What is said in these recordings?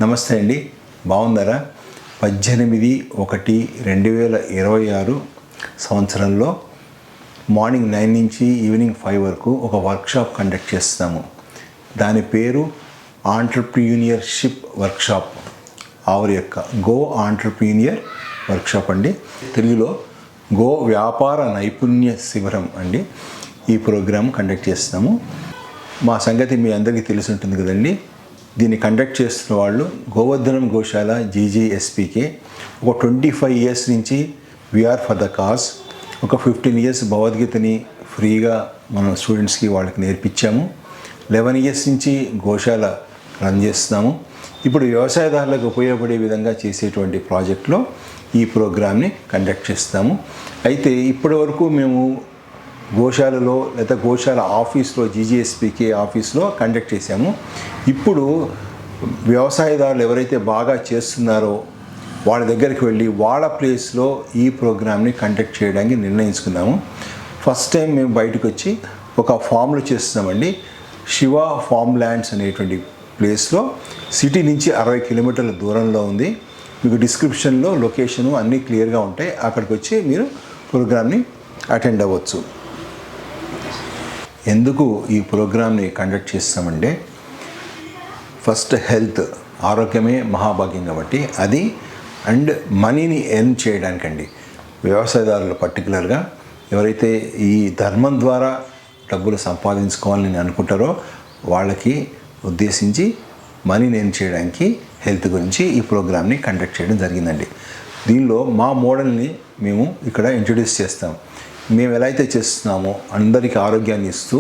నమస్తే అండి, బాగున్నారా? 18/1/2026 సంవత్సరంలో మార్నింగ్ 9 నుంచి ఈవినింగ్ 5 వరకు ఒక వర్క్షాప్ కండక్ట్ చేస్తాము. దాని పేరు ఆంటర్‌ప్రెన్యూర్‌షిప్ వర్క్షాప్. ఆవిరి యొక్క గో ఆంటర్‌ప్రెన్యూర్ వర్క్షాప్ అండి. తెలుగులో గో వ్యాపార నైపుణ్య శిబిరం అండి. ఈ ప్రోగ్రామ్ కండక్ట్ చేస్తాము. మా సంగతి మీ అందరికీ తెలిసి ఉంటుంది కదండి. దీన్ని కండక్ట్ చేస్తున్న వాళ్ళు గోవర్ధనం గోశాల జీజీఎస్పీకే. ఒక 25 ఇయర్స్ నుంచి వీఆర్ ఫర్ ద కాజ్. ఒక 15 ఇయర్స్ భగవద్గీతని ఫ్రీగా మన స్టూడెంట్స్కి వాళ్ళకి నేర్పించాము. 11 ఇయర్స్ నుంచి గోశాల రన్ చేస్తున్నాము. ఇప్పుడు వ్యవసాయదారులకు ఉపయోగపడే విధంగా చేసేటువంటి ప్రాజెక్ట్లో ఈ ప్రోగ్రామ్ని కండక్ట్ చేస్తాము. అయితే ఇప్పటి వరకు మేము గోశాలలో లేదా గోశాల ఆఫీస్లో జీజీఎస్పీకే ఆఫీస్లో కండక్ట్ చేశాము. ఇప్పుడు వ్యవసాయదారులు ఎవరైతే బాగా చేస్తున్నారో వాళ్ళ దగ్గరికి వెళ్ళి వాళ్ళ ప్లేస్లో ఈ ప్రోగ్రామ్ని కండక్ట్ చేయడానికి నిర్ణయించుకున్నాము. ఫస్ట్ టైం మేము బయటకు వచ్చి ఒక ఫామ్లో చేస్తున్నామండి. శివ ఫామ్ ల్యాండ్స్ అనేటువంటి ప్లేస్లో సిటీ నుంచి 60 కిలోమీటర్ల దూరంలో ఉంది. మీకు డిస్క్రిప్షన్లో లొకేషను అన్నీ క్లియర్గా ఉంటాయి. అక్కడికి వచ్చి మీరు ప్రోగ్రామ్ని అటెండ్ అవ్వచ్చు. ఎందుకు ఈ ప్రోగ్రామ్ని కండక్ట్ చేస్తామంటే, ఫస్ట్ హెల్త్, ఆరోగ్యమే మహాభాగ్యం కాబట్టి అది, అండ్ మనీని ఎర్న్ చేయడానికండి. వ్యవసాయదారులు పర్టికులర్గా ఎవరైతే ఈ ధర్మం ద్వారా డబ్బులు సంపాదించుకోవాలని అనుకుంటారో వాళ్ళకి ఉద్దేశించి మనీని ఎర్న్ చేయడానికి హెల్త్ గురించి ఈ ప్రోగ్రామ్ని కండక్ట్ చేయడం జరిగిందండి. దీనిలో మా మోడల్ని మేము ఇక్కడ ఇంట్రడ్యూస్ చేస్తాం. మేము ఎలా అయితే చేస్తున్నామో అందరికీ ఆరోగ్యాన్ని ఇస్తూ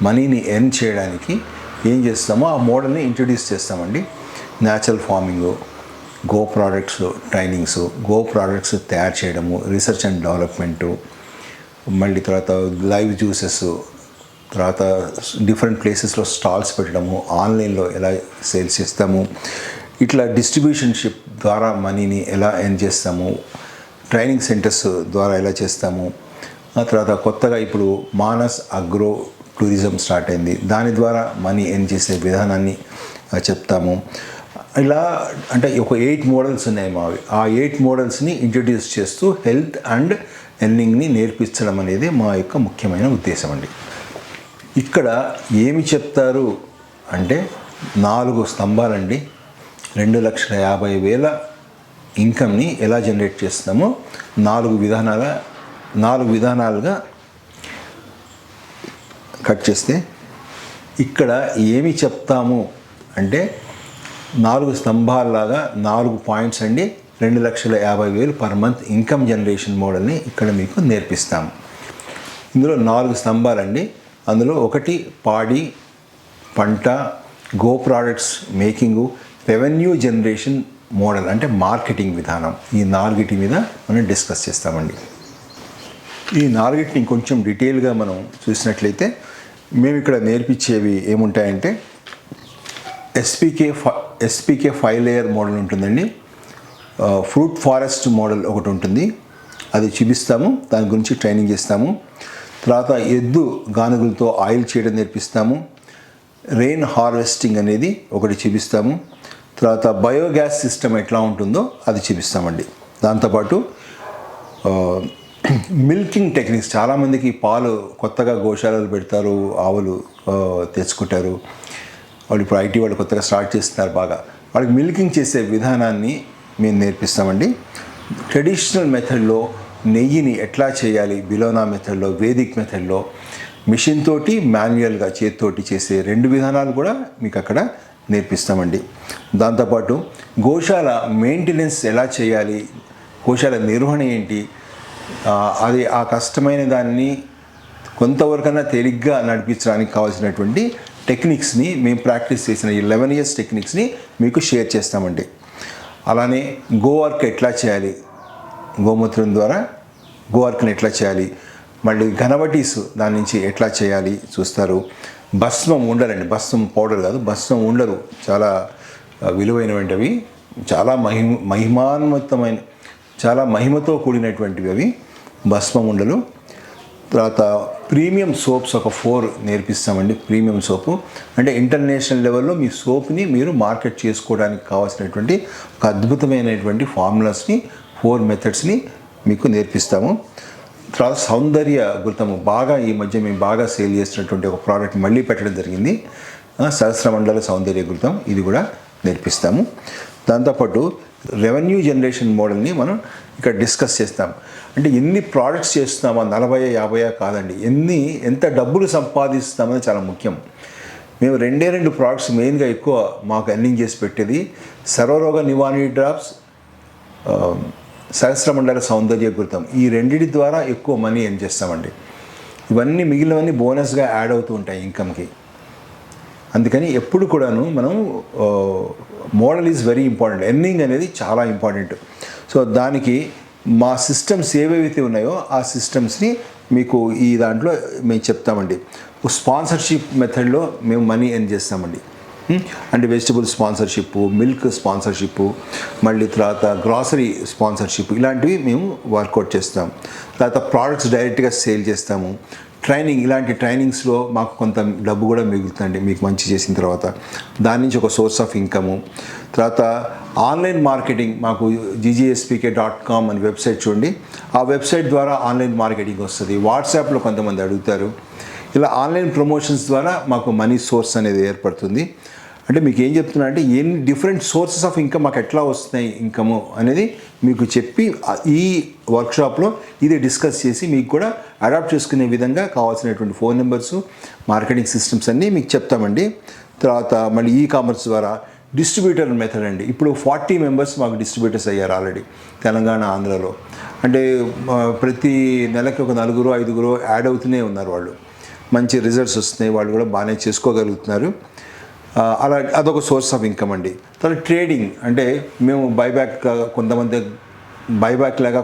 మనీని ఎర్న్ చేయడానికి ఏం చేస్తామో ఆ మోడల్ని ఇంట్రడ్యూస్ చేస్తామండి. Natural farming, go products trainings, go products తయారు చేయడము, రీసెర్చ్ అండ్ డెవలప్మెంటు, మళ్ళీ తర్వాత లైవ్ జ్యూసెస్, తర్వాత డిఫరెంట్ ప్లేసెస్లో స్టాల్స్ పెట్టడము, ఆన్లైన్లో ఎలా సేల్స్ చేస్తాము, ఇట్లా డిస్ట్రిబ్యూషన్షిప్ ద్వారా మనీని ఎలా ఎర్న్ చేస్తాము, ట్రైనింగ్ సెంటర్స్ ద్వారా ఎలా చేస్తాము, ఆ తర్వాత కొత్తగా ఇప్పుడు మానస్ అగ్రో టూరిజం స్టార్ట్ అయింది, దాని ద్వారా మనీ ఎర్న్ చేసే విధానాన్ని చెప్తాము. ఇలా అంటే ఒక 8 మోడల్స్ ఉన్నాయి మావి. ఆ 8 మోడల్స్ని ఇంట్రడ్యూస్ చేస్తూ హెల్త్ అండ్ ఎర్నింగ్ని నేర్పించడం అనేది మా యొక్క ముఖ్యమైన ఉద్దేశం అండి. ఇక్కడ ఏమి చెప్తారు అంటే 4 స్తంభాలండి. 2,50,000 ఇన్కమ్ని ఎలా జనరేట్ చేస్తామో 4 విధానాలుగా కట్ చేస్తే, ఇక్కడ ఏమి చెప్తాము అంటే 4 స్తంభాలలాగా 4 పాయింట్స్ అండి. 2,50,000 పర్ మంత్ ఇన్కమ్ జనరేషన్ మోడల్ని ఇక్కడ మీకు నేర్పిస్తాము. ఇందులో 4 స్తంభాలండి. అందులో ఒకటి పాడి పంట, go products making, revenue generation model అంటే మార్కెటింగ్ విధానం. ఈ 4 మీద మనం డిస్కస్ చేస్తామండి. ఈ 4 ఇంకొంచెం డీటెయిల్గా మనం చూసినట్లయితే మేము ఇక్కడ నేర్పించేవి ఏముంటాయంటే, ఎస్పీకే 5 లేయర్ మోడల్ ఉంటుందండి. ఫ్రూట్ ఫారెస్ట్ మోడల్ ఒకటి ఉంటుంది, అది చూపిస్తాము. దాని గురించి ట్రైనింగ్ చేస్తాము. తర్వాత ఎద్దు గానుగులతో ఆయిల్ చేయడం నేర్పిస్తాము. రెయిన్ హార్వెస్టింగ్ అనేది ఒకటి చూపిస్తాము. తర్వాత బయోగ్యాస్ సిస్టమ్ ఎట్లా ఉంటుందో అది చూపిస్తామండి. దాంతోపాటు మిల్కింగ్ టెక్నిక్స్, చాలామందికి పాలు కొత్తగా గోశాలలు పెడతారు, ఆవులు తెచ్చుకుంటారు. వాళ్ళు ఇప్పుడు ఐటీ వాళ్ళు కొత్తగా స్టార్ట్ చేస్తున్నారు బాగా. వాళ్ళకి మిల్కింగ్ చేసే విధానాన్ని మేము నేర్పిస్తామండి. ట్రెడిషనల్ మెథడ్లో నెయ్యిని ఎట్లా చేయాలి, బిలోనా మెథడ్లో, వేదిక్ మెథడ్లో, మిషన్ తోటి మాన్యువల్గా చేతితోటి చేసే 2 విధానాలు కూడా మీకు అక్కడ నేర్పిస్తామండి. దాంతోపాటు గోశాల మెయింటెనెన్స్ ఎలా చేయాలి, గోశాల నిర్వహణ ఏంటి, అది ఆ కష్టమైన దాన్ని కొంతవరకన్నా తేలిగ్గా నడిపించడానికి కావాల్సినటువంటి టెక్నిక్స్ని మేము ప్రాక్టీస్ చేసిన ఈ 11 ఇయర్స్ టెక్నిక్స్ని మీకు షేర్ చేస్తామండి. అలానే గో వర్క్ ఎట్లా చేయాలి, గోమూత్రం ద్వారా గో వర్క్ని ఎట్లా చేయాలి, మళ్ళీ ఘనవటీస్ దాని నుంచి ఎట్లా చేయాలి చూస్తారు. భస్మం ఉండలండి, భస్మం పౌడర్ కాదు, భస్మం ఉండలు చాలా విలువైనటువంటివి, చాలా మహిమాన్వితమైన, చాలా మహిమతో కూడినటువంటివి అవి భస్మం ఉండలు. తర్వాత ప్రీమియం సోప్స్ ఒక 4 నేర్పిస్తామండి. ప్రీమియం సోపు అంటే ఇంటర్నేషనల్ లెవెల్లో మీ సోప్ని మీరు మార్కెట్ చేసుకోవడానికి కావాల్సినటువంటి ఒక అద్భుతమైనటువంటి ఫార్ములాస్ని 4 మెథడ్స్ని మీకు నేర్పిస్తాము. తర్వాత సౌందర్య గుర్తము బాగా ఈ మధ్య మేము బాగా సేల్ చేస్తున్నటువంటి ఒక ప్రోడక్ట్ మళ్ళీ పెట్టడం జరిగింది. సహస్రమండల సౌందర్య గుర్తం, ఇది కూడా నేర్పిస్తాము. దాంతోపాటు రెవెన్యూ జనరేషన్ మోడల్ని మనం ఇక్కడ డిస్కస్ చేస్తాం. అంటే ఎన్ని ప్రోడక్ట్స్ చేస్తున్నామా, 40-50 కాదండి, ఎంత డబ్బులు సంపాదిస్తామని చాలా ముఖ్యం. మేము 2 ప్రోడక్ట్స్ మెయిన్గా ఎక్కువ మాకు ఎర్నింగ్ చేసి పెట్టేది సర్వరోగ నివారణి డ్రాప్స్, సహస్రమండల సౌందర్య గుర్తం. ఈ రెండిటి ద్వారా ఎక్కువ మనీ ఎర్న్ చేస్తామండి. ఇవన్నీ మిగిలినవన్నీ బోనస్గా యాడ్ అవుతూ ఉంటాయి ఇన్కమ్కి. అందుకని ఎప్పుడు కూడాను మనం model is very important, earning అనేది చాలా ఇంపార్టెంట్. సో దానికి మా సిస్టమ్స్ ఏవైతే ఉన్నాయో ఆ సిస్టమ్స్ని మీకు ఈ దాంట్లో మేము చెప్తామండి. స్పాన్సర్షిప్ మెథడ్లో మేము మనీ ఎర్న్ చేస్తామండి. అంటే వెజిటబుల్ స్పాన్సర్షిప్, మిల్క్ స్పాన్సర్షిప్, మళ్ళీ తర్వాత గ్రాసరీ స్పాన్సర్షిప్, ఇలాంటివి మేము వర్కౌట్ చేస్తాం. తర్వాత ప్రోడక్ట్స్ డైరెక్ట్గా సేల్ చేస్తాము. ట్రైనింగ్, ఇలాంటి ట్రైనింగ్స్లో మాకు కొంత డబ్బు కూడా మిగులుతుందండి మీకు మంచి చేసిన తర్వాత. దాని నుంచి ఒక సోర్స్ ఆఫ్ ఇన్కము. తర్వాత ఆన్లైన్ మార్కెటింగ్, మాకు ggspk.com అని వెబ్సైట్ చూడండి. ఆ వెబ్సైట్ ద్వారా ఆన్లైన్ మార్కెటింగ్ వస్తుంది. వాట్సాప్లో కొంతమంది అడుగుతారు. ఇలా ఆన్లైన్ ప్రమోషన్స్ ద్వారా మాకు మనీ సోర్స్ అనేది ఏర్పడుతుంది. అంటే మీకు ఏం చెప్తున్నా అంటే ఎన్ని డిఫరెంట్ సోర్సెస్ ఆఫ్ ఇన్కమ్ మాకు ఎట్లా వస్తున్నాయి ఇన్కము అనేది మీకు చెప్పి ఈ వర్క్షాప్లో ఇది డిస్కస్ చేసి మీకు కూడా అడాప్ట్ చేసుకునే విధంగా కావాల్సినటువంటి ఫోన్ నెంబర్స్, మార్కెటింగ్ సిస్టమ్స్ అన్నీ మీకు చెప్తామండి. తర్వాత మళ్ళీ కామర్స్ ద్వారా డిస్ట్రిబ్యూటర్ మెథడ్ అండి. ఇప్పుడు 40 మెంబర్స్ మాకు డిస్ట్రిబ్యూటర్స్ అయ్యారు ఆల్రెడీ తెలంగాణ, ఆంధ్రలో. అంటే ప్రతి నెలకి ఒక 4-5 యాడ్ అవుతూనే ఉన్నారు. వాళ్ళు మంచి రిజల్ట్స్ వస్తున్నాయి, వాళ్ళు కూడా బాగానే చేసుకోగలుగుతున్నారు. అలా అదొక సోర్స్ ఆఫ్ ఇన్కమ్ అండి. తర్వాత ట్రేడింగ్, అంటే మేము బైబ్యాక్ లాగా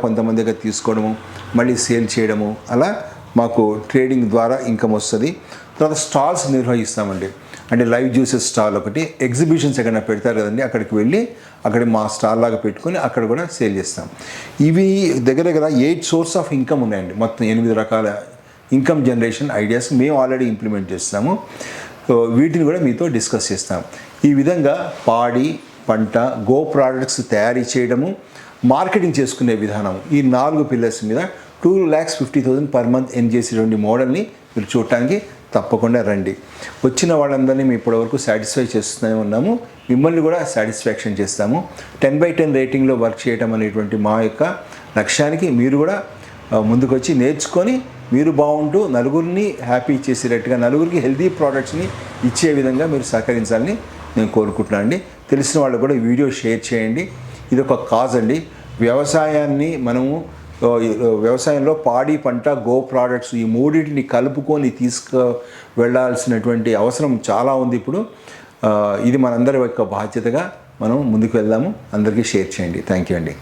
కొంతమంది దగ్గర తీసుకోవడము, మళ్ళీ సేల్ చేయడము, అలా మాకు ట్రేడింగ్ ద్వారా ఇన్కమ్ వస్తుంది. తర్వాత స్టాల్స్ నిర్వహిస్తామండి. అంటే లైవ్ జ్యూసెస్ స్టాల్ ఒకటి, ఎగ్జిబిషన్స్ ఎక్కడైనా పెడతారు కదండి, అక్కడికి వెళ్ళి అక్కడ మా స్టాల్ లాగా పెట్టుకొని అక్కడ కూడా సేల్ చేస్తాం. ఇవి దగ్గర 8 సోర్స్ ఆఫ్ ఇన్కమ్ ఉన్నాయండి. మొత్తం 8 రకాల ఇన్కమ్ జనరేషన్ ఐడియాస్ మేము ఆల్రెడీ ఇంప్లిమెంట్ చేస్తాము. వీటిని కూడా మీతో డిస్కస్ చేస్తాం. ఈ విధంగా పాడి పంట గో ప్రోడక్ట్స్ తయారీ చేయడము, మార్కెటింగ్ చేసుకునే విధానం, ఈ 4 పిల్లర్స్ మీద 2,50,000 పర్ మంత్ ఎర్న్ చేసేటువంటి మోడల్ని మీరు చూడటానికి తప్పకుండా రండి. వచ్చిన వాళ్ళందరినీ మేము ఇప్పటివరకు సాటిస్ఫై చేస్తూనే ఉన్నాము. మిమ్మల్ని కూడా సాటిస్ఫాక్షన్ చేస్తాము. 10/10 రేటింగ్లో వర్క్ చేయడం అనేటువంటి మా యొక్క లక్ష్యానికి మీరు కూడా ముందుకొచ్చి నేర్చుకొని మీరు బాగుంటూ నలుగురిని హ్యాపీ చేసేటట్టుగా, నలుగురికి హెల్తీ ప్రోడక్ట్స్ని ఇచ్చే విధంగా మీరు సహకరించాలని నేను కోరుకుంటున్నాను అండి. తెలిసిన వాళ్ళు కూడా ఈ వీడియో షేర్ చేయండి. ఇది ఒక కాజ్ అండి. వ్యవసాయంలో పాడి పంట గో ప్రోడక్ట్స్ ఈ మూడింటిని కలుపుకొని వెళ్ళాల్సినటువంటి అవసరం చాలా ఉంది ఇప్పుడు. ఇది మనందరి యొక్క బాధ్యతగా మనం ముందుకు వెళ్దాము. అందరికీ షేర్ చేయండి. థ్యాంక్ యూ అండి.